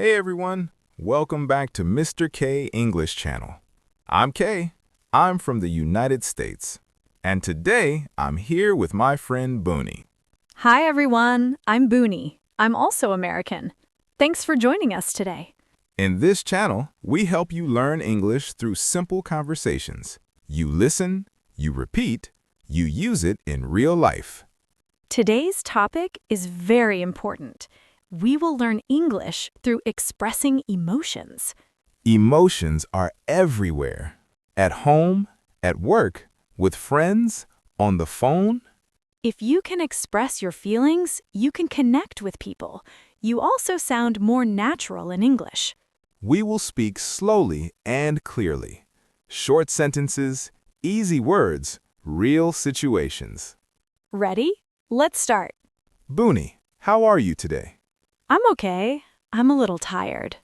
Hey everyone, welcome back to Mr.Kay English Channel. I'm Kay. I'm from the United States. And today, I'm here with my friend Bunie. Hi everyone, I'm Bunie. I'm also American. Thanks for joining us today. In this channel, we help you learn English through simple conversations. You listen, you repeat, you use it in real life. Today's topic is very important. We will learn English through expressing emotions. Emotions are everywhere. At home, at work, with friends, on the phone. If you can express your feelings, you can connect with people. You also sound more natural in English. We will speak slowly and clearly. Short sentences, easy words, real situations. Ready? Let's start. Bunie, how are you today? I'm okay. I'm a little tired.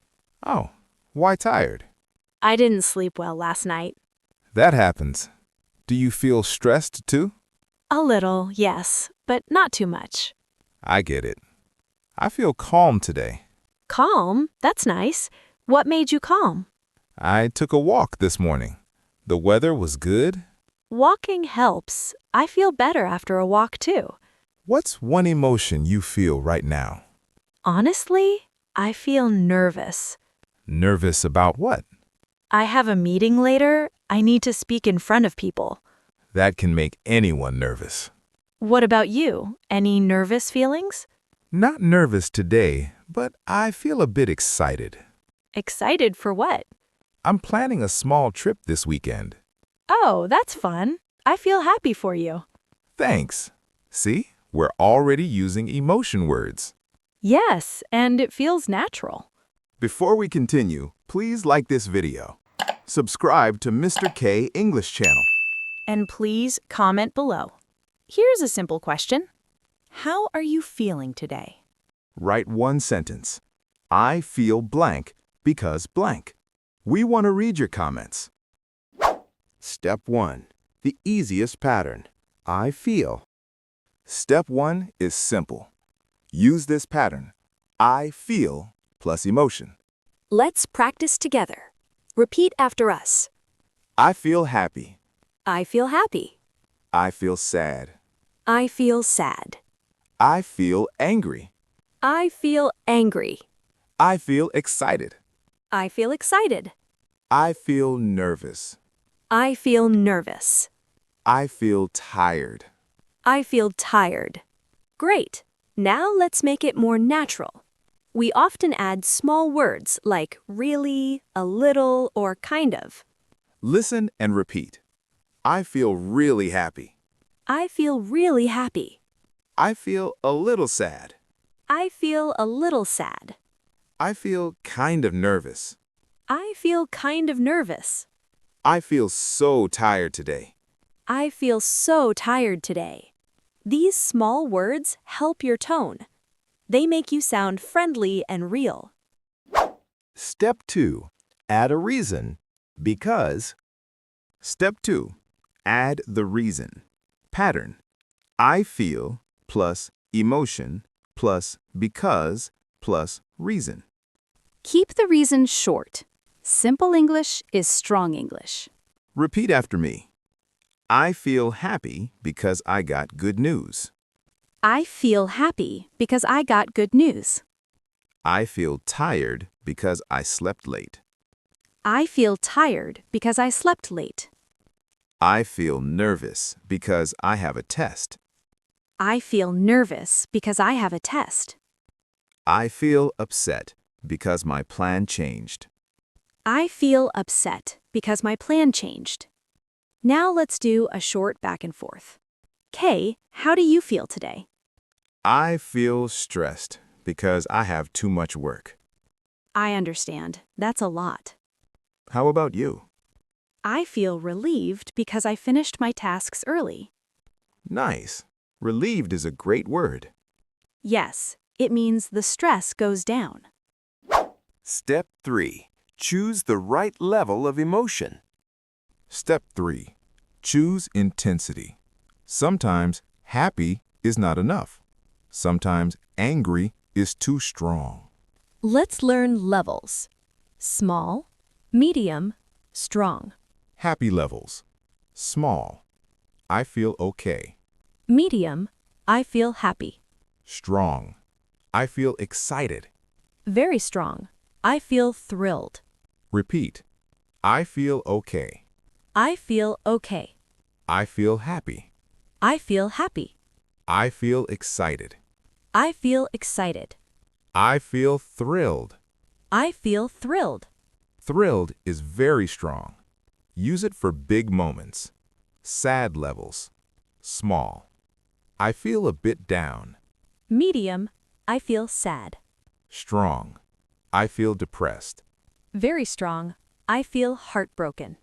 Oh, why tired? I didn't sleep well last night. That happens. Do you feel stressed too? A little, yes, but not too much. I get it. I feel calm today. Calm? That's nice. What made you calm? I took a walk this morning. The weather was good. Walking helps. I feel better after a walk too. What's one emotion you feel right now? Honestly, I feel nervous. Nervous about what? I have a meeting later. I need to speak in front of people. That can make anyone nervous. What about you? Any nervous feelings? Not nervous today, but I feel a bit excited. Excited for what? I'm planning a small trip this weekend. Oh, that's fun. I feel happy for you. Thanks. See, we're already using emotion words. Yes, and it feels natural. Before we continue, please like this video. Subscribe to Mr.Kay English Channel. And please comment below. Here's a simple question. How are you feeling today? Write one sentence. I feel blank because blank. We want to read your comments. Step 1. The easiest pattern. I feel. Step 1 is simple. Use this pattern. I feel plus emotion. Let's practice together. Repeat after us. I feel happy. I feel happy. I feel sad. I feel sad. I feel angry. I feel angry. I feel excited. I feel excited. I feel nervous. I feel nervous. I feel tired. I feel tired. Great. Now let's make it more natural. We often add small words like really, a little, or kind of. Listen and repeat. I feel really happy. I feel really happy. I feel a little sad. I feel a little sad. I feel kind of nervous. I feel kind of nervous. I feel so tired today. I feel so tired today. These small words help your tone. They make you sound friendly and real. Step 2. Add a reason. Because. Step 2. Add the reason. Pattern. I feel plus emotion plus because plus reason. Keep the reason short. Simple English is strong English. Repeat after me. I feel happy because I got good news. I feel happy because I got good news. I feel tired because I slept late. I feel tired because I slept late. I feel nervous because I have a test. I feel nervous because I have a test. I feel upset because my plan changed. I feel upset because my plan changed. Now let's do a short back and forth. Kay, how do you feel today? I feel stressed because I have too much work. I understand. That's a lot. How about you? I feel relieved because I finished my tasks early. Nice. Relieved is a great word. Yes, it means the stress goes down. Step 3. Choose the right level of emotion. Step 3. Choose intensity. Sometimes happy is not enough. Sometimes angry is too strong. Let's learn levels. Small, medium, strong. Happy levels. Small. I feel okay. Medium, I feel happy. Strong. I feel excited. Very strong, I feel thrilled. Repeat. I feel okay. I feel okay. I feel happy. I feel happy. I feel excited. I feel excited. I feel thrilled. I feel thrilled. Thrilled is very strong. Use it for big moments. Sad levels. Small. I feel a bit down. Medium, I feel sad. Strong. I feel depressed. Very strong, I feel heartbroken.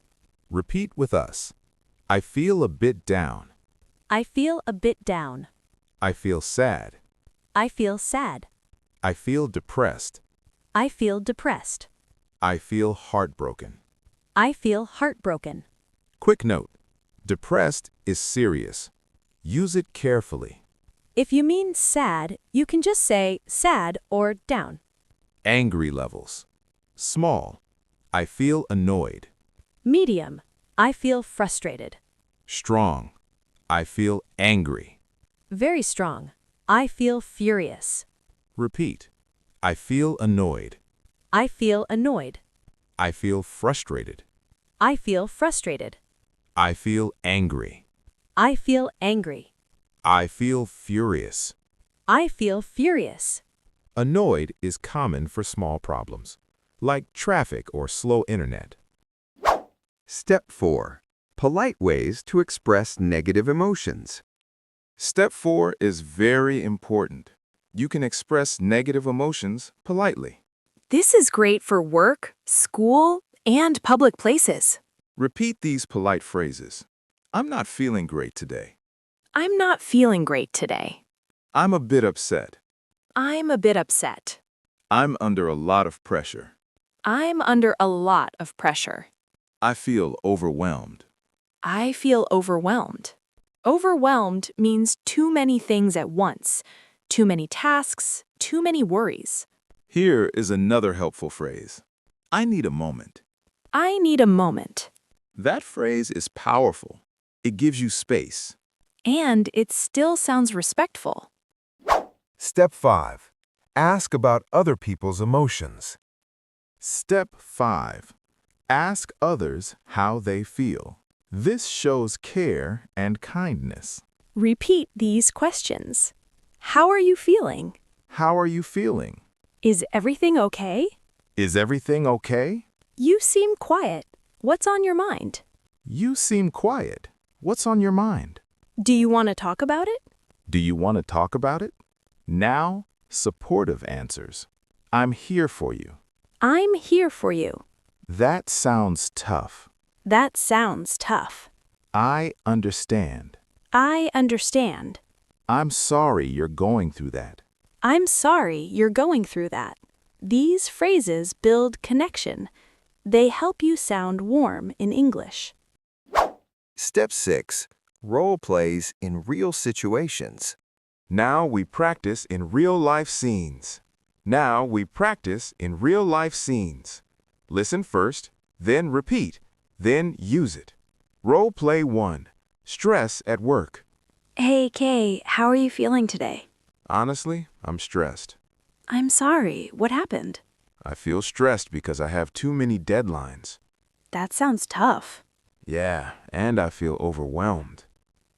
Repeat with us. I feel a bit down. I feel a bit down. I feel sad. I feel sad. I feel depressed. I feel depressed. I feel heartbroken. I feel heartbroken. Quick note. Depressed is serious. Use it carefully. If you mean sad, you can just say sad or down. Angry levels. Small. I feel annoyed. Medium, I feel frustrated. Strong. I feel angry. Very strong, I feel furious. Repeat. I feel annoyed. I feel annoyed. I feel frustrated. I feel frustrated. I feel angry. I feel angry. I feel furious. I feel furious. Annoyed is common for small problems, like traffic or slow internet. Step 4. Polite ways to express negative emotions. Step 4 is very important. You can express negative emotions politely. This is great for work, school, and public places. Repeat these polite phrases. I'm not feeling great today. I'm not feeling great today. I'm a bit upset. I'm a bit upset. I'm under a lot of pressure. I'm under a lot of pressure. I feel overwhelmed. I feel overwhelmed. Overwhelmed means too many things at once, too many tasks, too many worries. Here is another helpful phrase. I need a moment. I need a moment. That phrase is powerful. It gives you space. And it still sounds respectful. Step 5. Ask about other people's emotions. Step 5. Ask others how they feel. This shows care and kindness. Repeat these questions. How are you feeling? How are you feeling? Is everything okay? Is everything okay? You seem quiet. What's on your mind? You seem quiet. What's on your mind? Do you want to talk about it? Do you want to talk about it? Now, supportive answers. I'm here for you. I'm here for you. That sounds tough. That sounds tough. I understand. I understand. I'm sorry you're going through that. I'm sorry you're going through that. These phrases build connection. They help you sound warm in English. Step 6. Role plays in real situations. Now we practice in real-life scenes. Now we practice in real-life scenes. Listen first, then repeat, then use it. Role play 1. Stress at work. Hey, Kay, how are you feeling today? Honestly, I'm stressed. I'm sorry. What happened? I feel stressed because I have too many deadlines. That sounds tough. Yeah, and I feel overwhelmed.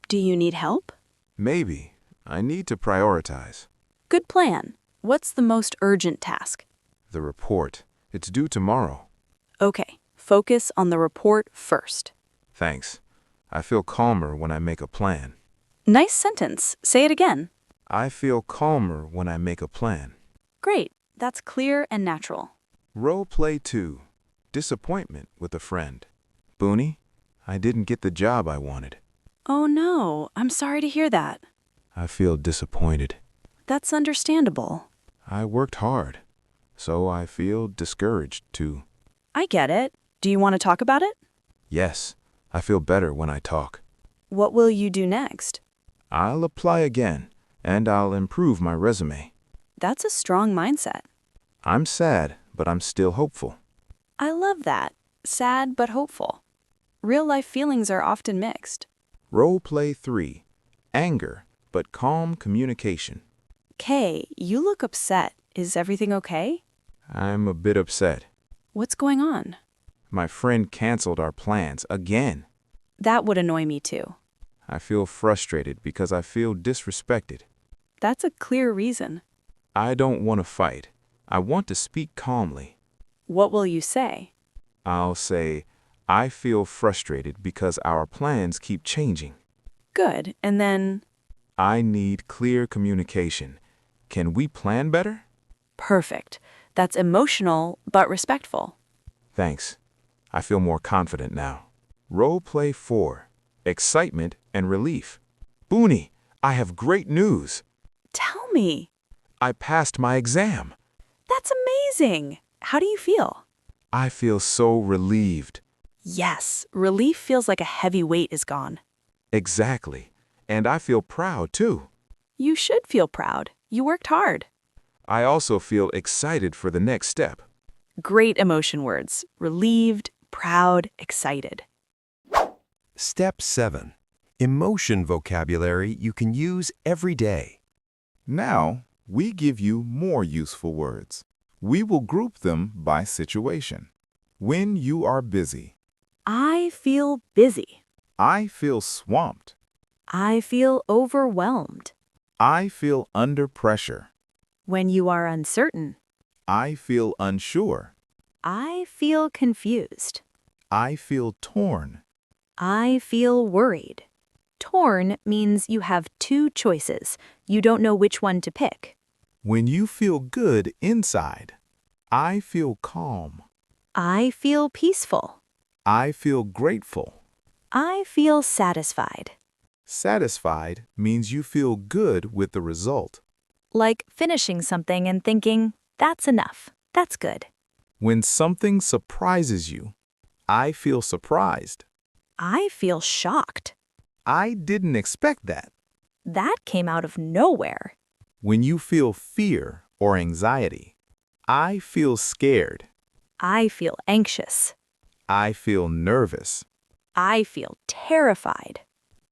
Do you need help? Maybe. I need to prioritize. Good plan. What's the most urgent task? The report. It's due tomorrow. Okay, focus on the report first. Thanks. I feel calmer when I make a plan. Nice sentence. Say it again. I feel calmer when I make a plan. Great. That's clear and natural. Role play 2. Disappointment with a friend. Bunie, I didn't get the job I wanted. Oh no, I'm sorry to hear that. I feel disappointed. That's understandable. I worked hard, so I feel discouraged too. I get it. Do you want to talk about it? Yes, I feel better when I talk. What will you do next? I'll apply again, and I'll improve my resume. That's a strong mindset. I'm sad, but I'm still hopeful. I love that. Sad but hopeful. Real-life feelings are often mixed. Role play 3. Anger, but calm communication. Kay, you look upset. Is everything okay? I'm a bit upset. What's going on? My friend canceled our plans again. That would annoy me too. I feel frustrated because I feel disrespected. That's a clear reason. I don't want to fight. I want to speak calmly. What will you say? I'll say, I feel frustrated because our plans keep changing. Good, and then... I need clear communication. Can we plan better? Perfect. That's emotional but respectful. Thanks. I feel more confident now. Role play 4. Excitement and relief. Bunie, I have great news. Tell me. I passed my exam. That's amazing. How do you feel? I feel so relieved. Yes, relief feels like a heavy weight is gone. Exactly. And I feel proud too. You should feel proud. You worked hard. I also feel excited for the next step. Great emotion words. Relieved, proud, excited. Step 7. Emotion vocabulary you can use every day. Now, we give you more useful words. We will group them by situation. When you are busy. I feel busy. I feel swamped. I feel overwhelmed. I feel under pressure. When you are uncertain. I feel unsure. I feel confused. I feel torn. I feel worried. Torn means you have two choices. You don't know which one to pick. When you feel good inside. I feel calm. I feel peaceful. I feel grateful. I feel satisfied. Satisfied means you feel good with the result. Like finishing something and thinking, that's enough. That's good. When something surprises you. I feel surprised. I feel shocked. I didn't expect that. That came out of nowhere. When you feel fear or anxiety. I feel scared. I feel anxious. I feel nervous. I feel terrified.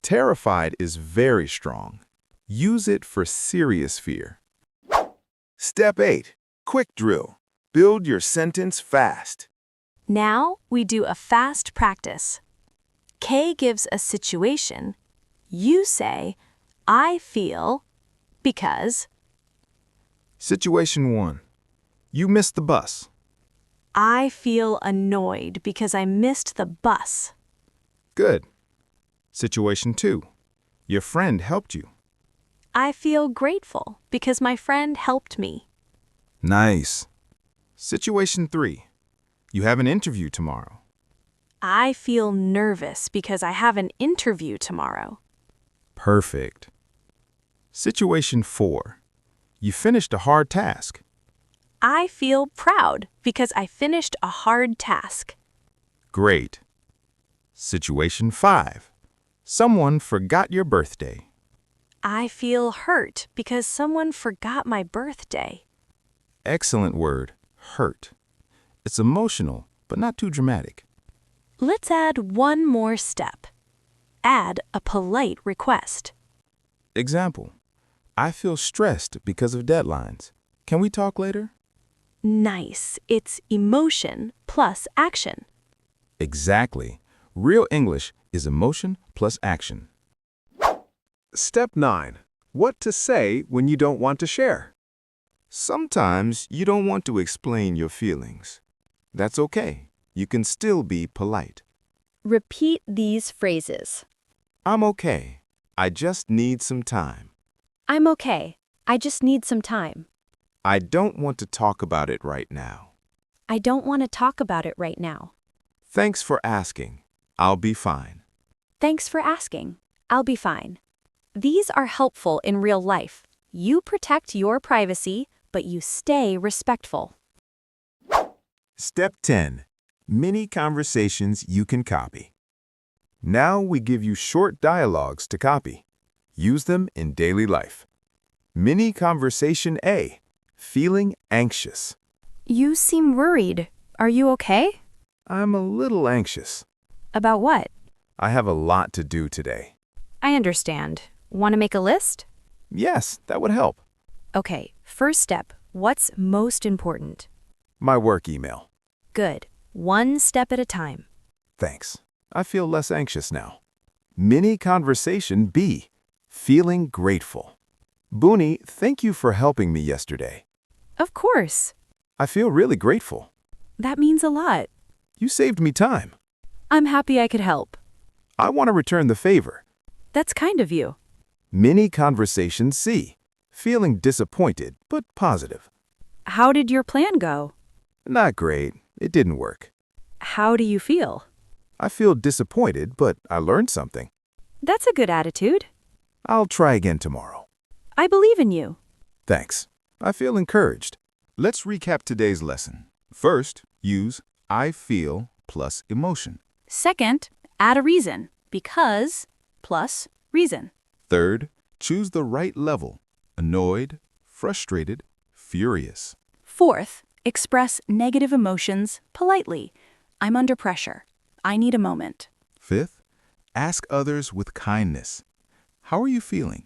Terrified is very strong. Use it for serious fear. Step 8. Quick drill. Build your sentence fast. Now we do a fast practice. Kay gives a situation. You say, I feel, because. Situation 1. You missed the bus. I feel annoyed because I missed the bus. Good. Situation 2. Your friend helped you. I feel grateful because my friend helped me. Nice. Situation 3. You have an interview tomorrow. I feel nervous because I have an interview tomorrow. Perfect. Situation 4. You finished a hard task. I feel proud because I finished a hard task. Great. Situation 5. Someone forgot your birthday. I feel hurt because someone forgot my birthday. Excellent word, hurt. It's emotional, but not too dramatic. Let's add one more step. Add a polite request. Example. I feel stressed because of deadlines. Can we talk later? Nice. It's emotion plus action. Exactly. Real English is emotion plus action. Step 9. What to say when you don't want to share. Sometimes you don't want to explain your feelings. That's okay. You can still be polite. Repeat these phrases. I'm okay. I just need some time. I'm okay. I just need some time. I don't want to talk about it right now. I don't want to talk about it right now. Thanks for asking. I'll be fine. Thanks for asking. I'll be fine. These are helpful in real life. You protect your privacy, but you stay respectful. Step 10. Mini conversations you can copy. Now we give you short dialogues to copy. Use them in daily life. Mini conversation A. Feeling anxious. You seem worried. Are you okay? I'm a little anxious. About what? I have a lot to do today. I understand. Want to make a list? Yes, that would help. Okay, first step. What's most important? My work email. Good. One step at a time. Thanks. I feel less anxious now. Mini conversation B. Feeling grateful. Bunie, thank you for helping me yesterday. Of course. I feel really grateful. That means a lot. You saved me time. I'm happy I could help. I want to return the favor. That's kind of you. Mini conversation C. Feeling disappointed, but positive. How did your plan go? Not great. It didn't work. How do you feel? I feel disappointed, but I learned something. That's a good attitude. I'll try again tomorrow. I believe in you. Thanks. I feel encouraged. Let's recap today's lesson. First, use I feel plus emotion. Second, add a reason. Because plus reason. Third, choose the right level. Annoyed, frustrated, furious. Fourth, express negative emotions politely. I'm under pressure. I need a moment. Fifth, ask others with kindness. How are you feeling?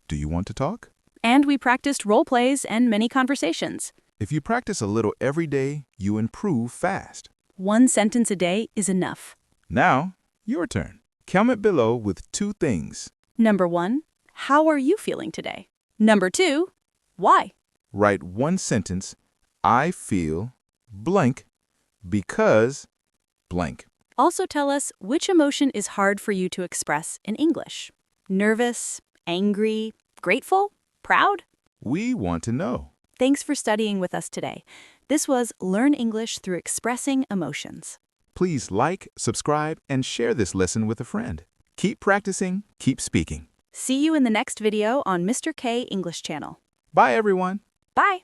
Do you want to talk? And we practiced role plays and many conversations. If you practice a little every day, you improve fast. One sentence a day is enough. Now, your turn. Comment below with 2 things. Number 1, how are you feeling today? Number 2, why? Write 1 sentence, I feel blank because blank. Also tell us which emotion is hard for you to express in English. Nervous, angry, grateful, proud? We want to know. Thanks for studying with us today. This was Learn English Through Expressing Emotions. Please like, subscribe, and share this lesson with a friend. Keep practicing, keep speaking. See you in the next video on Mr. Kay English Channel. Bye, everyone. Bye!